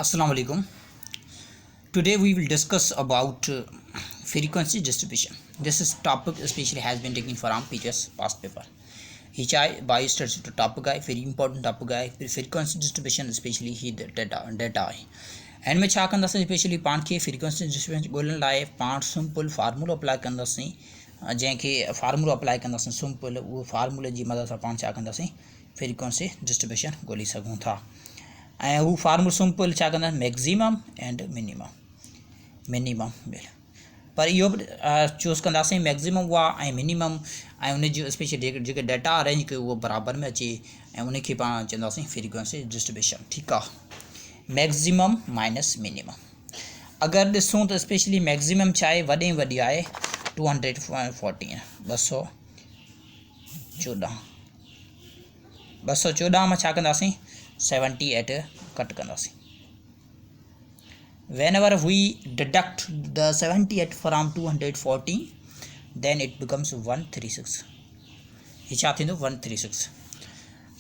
Assalamu alaikum. Today we will discuss about frequency distribution. This is topic especially has been taken from previous past paper. Hichai biostudies to topic है very important topic है frequency distribution especially ही data है. And में छा कंदासीं specially पाण खे frequency distribution ॻोल्हण लाइ पाण सिंपल फार्मूलो अप्लाई कंदासीं जंहिंखे फार्मूलो अप्लाई कंदासीं सिंपल उहो फार्मूले जी मदद सां पाण छा कंदासीं फ्रीक्वेंसी डिस्ट्रीब्यूशन ॻोल्हे सघूं था ऐं हू फार्मूलो सिंपल छा कंदा मैक्सिमम एंड मिनिमम बिल पर इहो बि चूज़ कंदासीं मैक्सिमम उहा ऐं मिनिमम ऐं उन जो स्पेशली जेके डाटा अरेंज कयो उहो बराबरि में अचे ऐं उनखे पाण चवंदासीं फ्रीक्वेंसी डिस्ट्रीब्यूशन ठीकु आहे मैक्सिमम माइनस मिनिमम अगर ॾिसूं तो स्पेशली मैक्सिमम छा आहे वॾे में वॾी आहे 214 में छा कंदासीं 78 कट कंदासीं whenever we deduct the 78 from 214 then it becomes 136 ही छा थींदो 136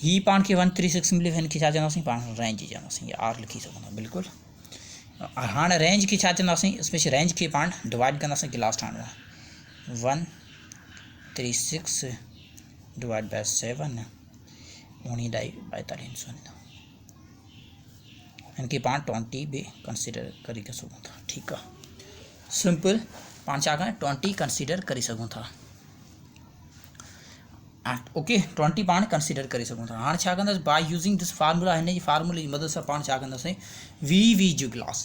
ही पाण खे 136 मिले हिन खे छा चवंदासीं पाण रेंज चवंदासीं आर लिखी सघंदा बिल्कुलु हाणे रेंज खे छा चवंदासीं स्पेशल रेंज खे पाण डिवाइड कंदासीं क्लास ठाहिण लाइ 136 डिवाइड बाय 7 19/42 इनके पाण 20 भी कंसीडर करी सघूं था ठीकु आहे सिंपल पाण छा करें 20 कंसीडर करी सघूं था ओके 20 पाण कंसीडर करे सघूं था हाणे छा कंदासीं बाय यूज़िंग दिस फार्मूला हिन जी फार्मूले जी मदद सां पाण छा कंदासीं वी जो क्लास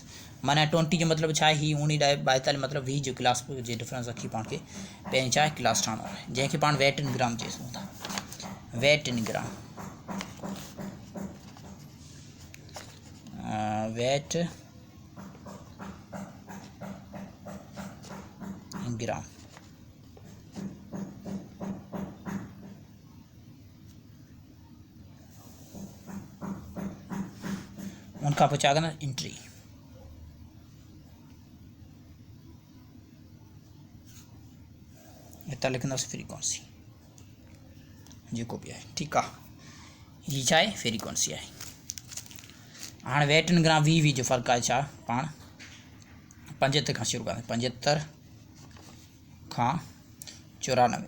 माना 20 जो मतिलबु छा आहे ही 19/42 मतिलबु वी जो क्लास जे डिफरेंस रखी पाण खे पहिरीं छा आहे क्लास ठाहिणो आहे जंहिंखे पाण वेट इन ग्राम चई सघूं था वेट इन ग्राम वेट इन ग्राम उनका पोइ छा कंदा एंट्री हितां लिखंदासीं फ्रीक्वेंसी जेको बि आहे ठीकु आहे हीअ छा आहे फ्रीक्वेंसी आहे हाणे वेट इन ग्राम वी जो फ़र्क़ु आहे छा पाण 75 खां शुरू कंदासीं 75 खां 94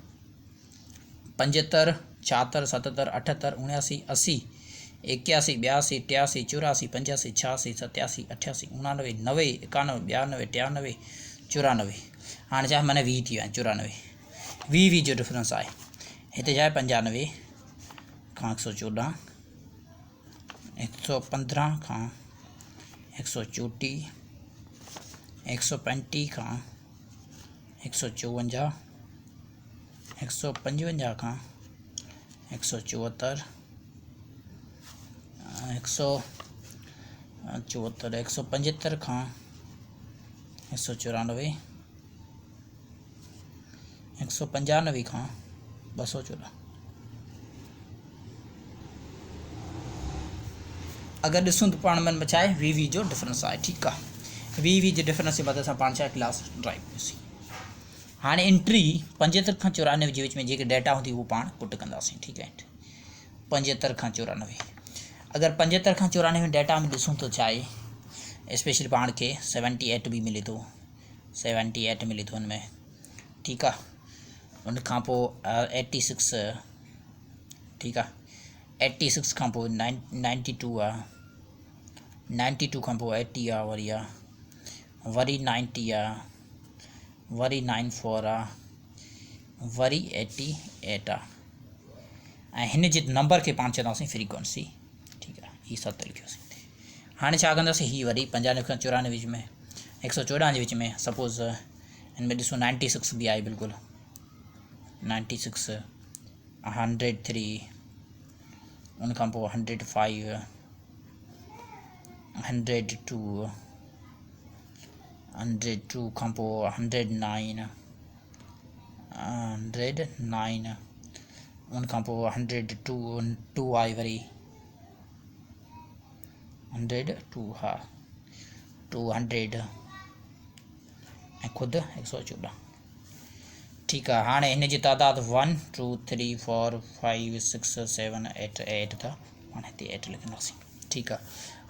75 76 77 78 79 80 81 82 83 84 85 86 87 88 89 90 91 92 93 94 हाणे छा माना 20 थी विया 94 वी जो डिफरेंस आहे हिते छा आहे 95 खां 114 115 खां 134 135 खां 154 155 खां 174 175 खां 194 195 खां 214 अगर ॾिसूं तो पाण मन में छा आहे वी जो डिफरेंस आहे ठीकु आहे वी जो डिफरेंस जी मदद सां पाण छा क्लास ड्राइव कयोसीं हाणे एंट्री 75 खां 94 जे विच में जेके डाटा हूंदी उहो पाण पुट कंदासीं ठीकु आहे 75 खां 94 अगर 75 खां 94 में डाटा में ॾिसूं तो छा आहे स्पेशली पाण खे 78 भी मिले थो 78 मिले थो हुन में ठीकु आहे उन खां पोइ 86 ठीकु आहे 86 खां पोइ 92 आहे 92 खां पोइ 80 आहे वरी 90 आहे वरी 94 आहे वरी 88 आहे ऐं हिन जे नंबर खे पाण चवंदासीं फ्रीक्वेंसी ठीकु आहे हीअ 7 लिखियोसीं हाणे छा कंदासीं हीअ वरी 95 खां 94 विच में 114 जे विच में सपोज़ हिन में ॾिसो 96 भी आहे बिल्कुलु 96 103 उन खां पोइ 105 102 खां पोइ 109 उन खां पोइ 102 आहे वरी 102 हा 200 ऐं ख़ुदि 114 ठीक है। हाँ इन जी तादाद 1 2 3 4 5 6 7 8 8 था हाँ 8 लिखंदासीं। ठीक है।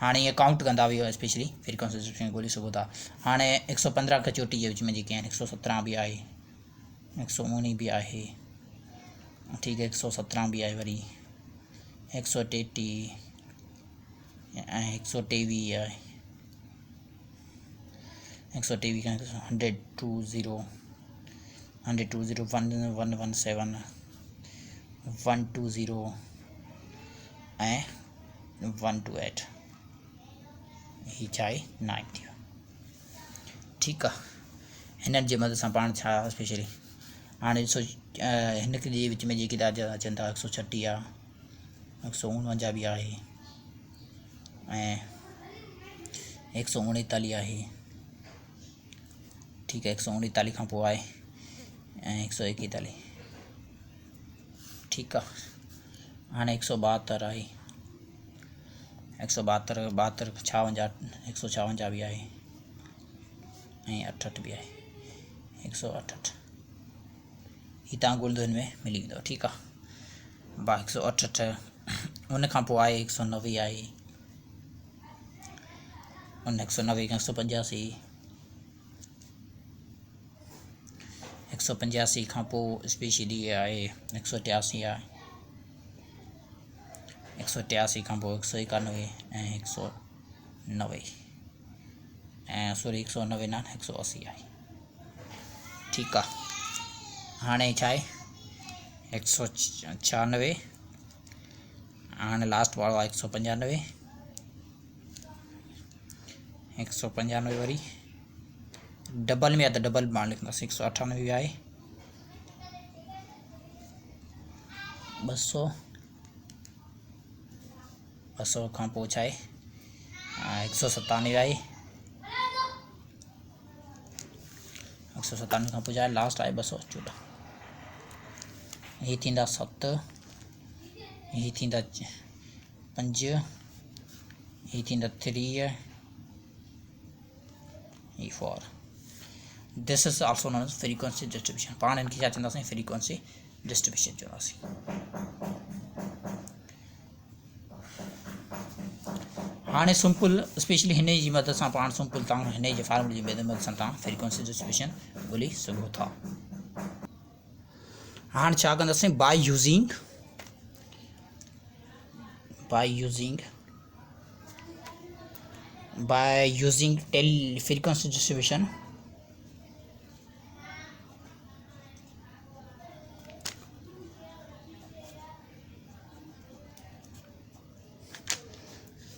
हाँ ये काउंट कंदा भी स्पेशली फ्रीक्वेंसी डिस्ट्रीब्यूशन ॻोल्हे सघो था। हाँ 115 खां 34 जे विच में जेके आहिनि 117 भी आहे, 119 भी आहे, ठीक है, 117 भी आहे, वरी 133 ऐं 123 आहे, 123 खां 120 120 117 120 ऐं 128 ही छा आहे 90। ठीक आहे। हिननि जे मदद सां पाण छा स्पेशली हाणे ॾिसो हिन जे विच में जेकी अचनि था 136 आहे, 149 भी आहे ऐं 139 आहे, ठीक है, 139 खां पोइ आहे ऐं 141, ठीक आहे। हाणे 172 आहे, 172 52 156 भी आहे ऐं 68 भी आहे, 168 ही तव्हां ॻोल्हंदो हिन में मिली वेंदव, ठीक आहे। 168 उन खां पोइ आहे 190 आहे, उन 190 खां 185 185 खां पोइ स्पेशली आहे 183 आहे, 183 खां पोइ 191 ऐं 190 ऐं सॉरी 190 न 180 आहे, ठीक आहे। हाणे छा आहे 196, हाणे लास्ट वारो आहे 195 195 वरी डबल में आहे त डबल पाण लिखंदासीं 198 भी आहे, 200 खां पोइ छा आहे 197 आहे, 197 खां पोइ छा आहे लास्ट आहे 214, ही थींदा 7, ही थींदा 5, ही थींदा 3, ही 4। This is also known as frequency distribution. पाण इनखे छा चवंदासीं फ्रीक्वेंसी डिस्ट्रीब्यूशन चवंदासीं। हाँ सिंपल स्पेशली हिन जी मदद सां पाण सिंपल तव्हां हिन जे फार्मूले जी मदद सां तव्हां फ्रीक्वेंसी डिस्ट्रीब्यूशन ॻोल्हे सघो था। हाँ छा कंदासीं by using tally frequency distribution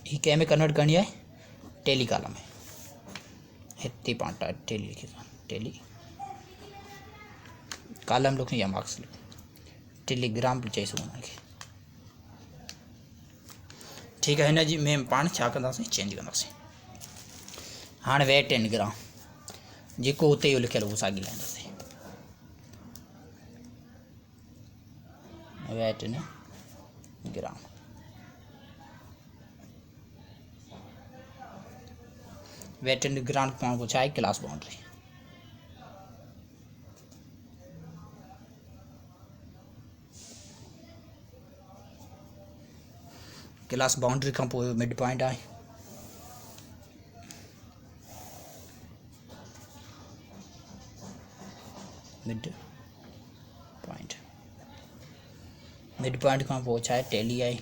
ही कंहिं में कन्वर्ट करनी है टेली कॉलम में, हिते पाण टेली लिखी टेली कॉलम लिखूं या मार्क्स लिखूं, टेलीग्राम भी चई सघूं हुनखे, ठीक है। हिन जी में पाण छा कंदासीं चेंज कंदासीं। हाँ वेट एंड ग्राम जेको उते इहो लिखियल उहो साॻी लाहींदासीं, weight and gram, weight and gram पाण को छा आहे क्लास बाउंड्री, क्लास बाउंड्री खां पोइ मिड पॉइंट आहे, मिड पॉइंट खां पोइ छा आहे टेली आहे,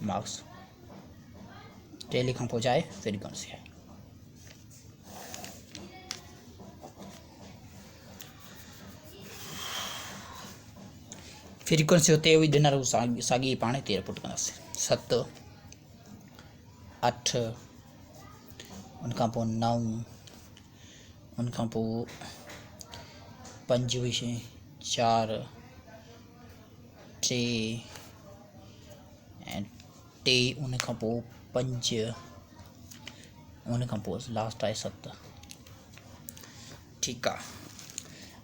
मार्क्स, टेली खां पोइ छा आहे फ्रीक्वेंसी आहे। फ्रीक्वेंसी हुते हुई ॾिनल साॻी पाण हिते पुट कंदासीं 7 8 उनखां पोइ 9 उनखां पोइ 5 4 3 ऐं 3 उनखां पोइ 5 उनखां पोइ लास्ट आहे 7, ठीक आहे।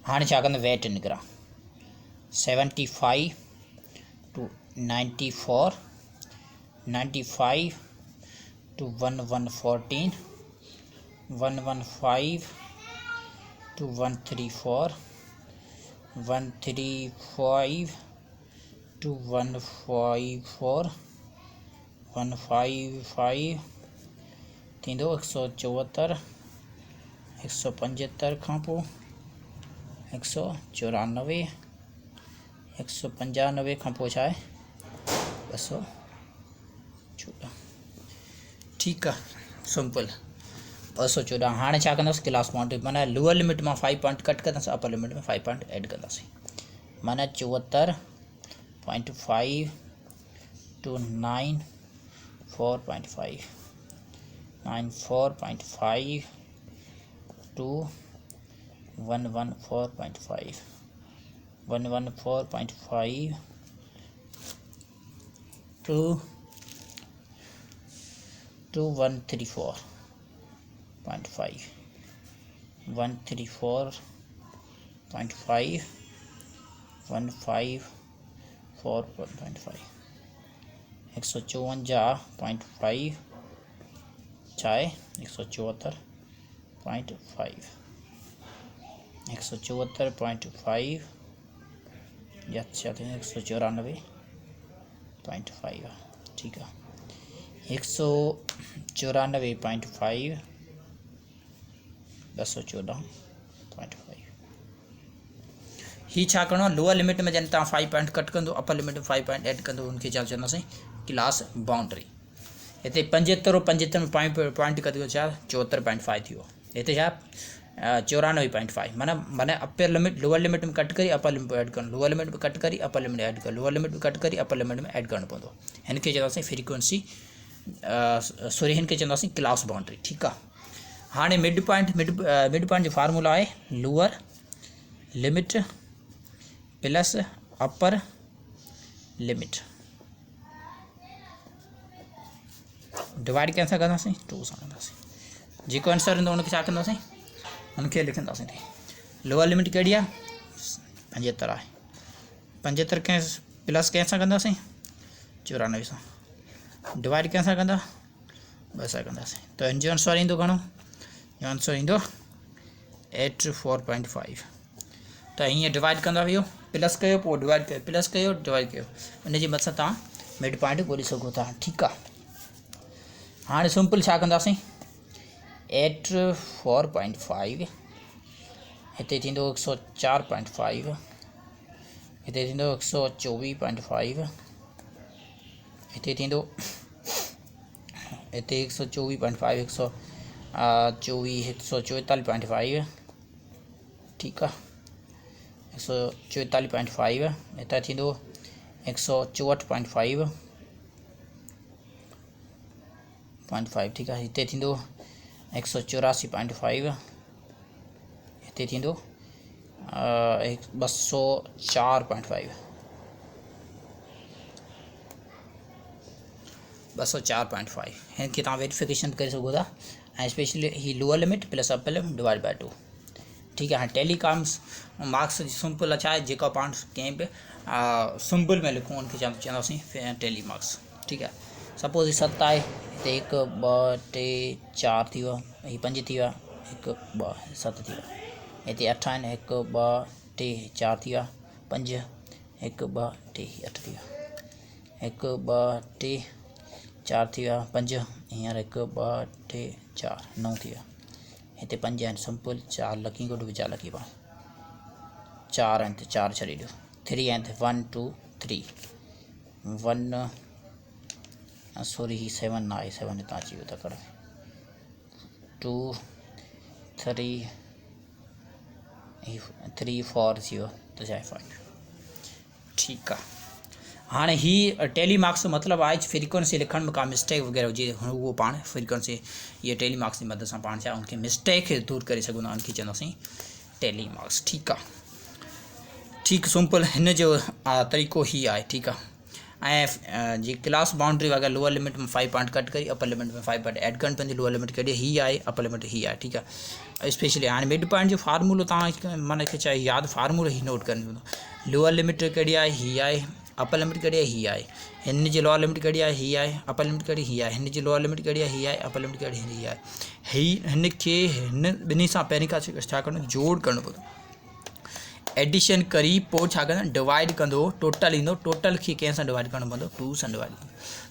हाणे छा कंदा wait and gram 75 to 94 95 to 1114 115 to 134 135 to 154 155 थींदो 174 175 खां पोइ 194 195 खां पोइ छा आहे 214। ठीकु आहे, सिंपल 214। हाणे छा कंदासीं क्लास बाउंड्री, माना लोअर लिमिट में 5 पॉइंट कट कंदासीं, अपर लिमिट में 5 पॉइंट ऐड कंदासीं, माना 74.5 to 94.5 94.5 to 114.5 114.5 to 134.5 134.5 154.5 154.5 चाहे 174.5 174.5 या 194.5। ठीक है, 194.5 214.5 ही छा करिणो आहे, लोअर लिमिट में जन तव्हां 5 पॉइंट कट कंदो, अपर लिमिट में 5 पॉइंट ऐड कंदो, उनखे छा चवंदासीं क्लास बाउंड्री। हिते 75 और 75 में पॉइंट कयो छा 74.5 थी वियो, हिते छा 94.5, माना अपर लिमिट लोअर लिमिट में कट करी अपर लिमिट में ऐड करणु, लोअर लिमिट में कट करी अपर लिमिट में ऐड करणु, लोअर लिमिट में कट करी अपर लिमिट में ऐड करणु पवंदो। हिनखे चवंदासीं फ्रीक्वेंसी सॉरी हिनखे चवंदासीं क्लास बाउंड्री। ठीकु आहे, हाणे मिड पॉइंट जो फार्मूला आहे lower limit plus upper limit divide कैंसां कंदासीं 2 सां कंदासीं, जेको आंसर हूंदो उनखे छा कंदासीं उनखे लिखंदासीं। लोअर लिमिट कहिड़ी आहे 75 आहे, 75 खे प्लस कंहिंसां कंदासीं 94 सां, डिवाइड कंहिंसां कंदा 2 सां कंदासीं, त हिनजो आंसर ईंदो घणो, जो आंसर ईंदो 84.5। त हीअं डिवाइड कंदा वियो, प्लस कयो पोइ डिवाइड कयो, प्लस कयो डिवाइड कयो, उनजे मथां तव्हां मिड पॉइंट ॻोल्हे सघो था। ठीकु आहे, हाणे सिंपल छा कंदासीं 84.5 हिते थींदो 104.5, हिते थींदो 124.5, हिते थींदो हिते 124.5 144.5। ठीकु आहे, 144.5 हिते थींदो 164.5 ठीकु आहे, हिते थींदो 184.5, हिते थींदो 204.5 204.5। हिनखे तव्हां वेरिफिकेशन करे सघो था, ऐं specially he lower limit plus upper limit divide by 2। ठीकु आहे, हाणे टेलीकॉम्स मार्क्स सिंपल छा आहे, जेका पाण कंहिं बि सिंपल में लिखूं उनखे चवंदासीं टेली मार्क्स। ठीकु आहे, सपोज ही 7 आहे, हिते 1 2 3 4 थी वियो, ही 5 थी विया, 1 2 7 थी विया, हिते 8 आहिनि, 1 2 3 4 थी विया, 5 1 2 3 8 थी विया, 1 2 3 4 थी विया, 5 हींअर 1 2 3 4 9 थी विया, हिते 5 आहिनि सिंपल, 4 लकी गुड विझा लकी पाण, 4 आहिनि त 4 छॾे ॾियो, 3 आहिनि त 1 2 3 1 सॉरी ही 7 आहे, 7 हितां अची वियो त कर 2 3 3 4 थी वियो त छा आहे 5। ठीकु आहे, हाणे ही टेली मार्क्स मतिलबु आहे फ्रीक्वेंसी लिखण में का मिस्टेक वग़ैरह हुजे उहो पाण फ्रीक्वेंसी ये टेली मार्क्स की मदद से पाण छा उनके मिस्टेक दूर करे सघूं था, उनखे चवंदासीं टेली मार्क्स। ठीकु आहे, ठीकु सिंपल हिन जो तरीक़ो ही आहे। ठीकु आहे, ऐं जी क्लास बाउंड्री वगैरह लोअर लिमिट में 5 पॉइंट कट करी अपर लिमिट में 5 पॉइंट ऐड करणु पवंदी, लोअर लिमिट कहिड़ी ही आहे अपर लिमिट ही आहे। ठीकु आहे, स्पेशली हाणे मिड पॉइंट जो फार्मूलो तव्हां माना खे चाहे यादि फार्मूलो ही नोट करणी पवंदो, लोअर लिमिट कहिड़ी आहे ही आहे, अपर लिमिट कहिड़ी आहे ही आहे, हिन जी लोअर लिमिट कहिड़ी आहे ही आहे, अपर लिमिट कहिड़ी ही आहे, हिन जी लोअर लिमिट कहिड़ी आहे ही आहे, अपर लिमिट कहिड़ी ही आहे। हिन खे हिन ॿिन्ही सां पहिरीं खां छा करिणो जोड़ करिणो पवंदो, एडिशन करी पोइ छा कंदा डिवाइड कंदो टोटल ईंदो टोटल खे कंहिं सां डिवाइड करिणो पवंदो 2 सां डिवाइड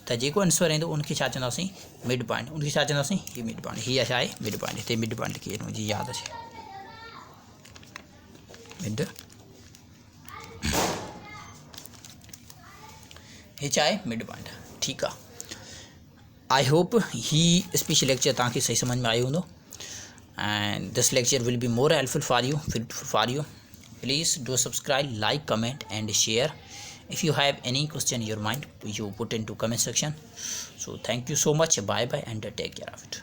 त जेको आंसर ईंदो उनखे छा चवंदासीं मिड पॉइंट उनखे छा चवंदासीं हीअ मिड पॉइंट हीअ छा आहे मिड पॉइंट हिते मिड पॉइंट लिखी मुंहिंजी यादि अचे मिड हीअ छा आहे मिड पॉइंट ठीकु आहे I hope he speech lecture तव्हांखे सही समझ में आयो हूंदो and this lecture will be more helpful for you. Please do subscribe, like, comment and share. If you have any question in your mind, you put into comment section. So thank you so much. Bye bye and take care of it.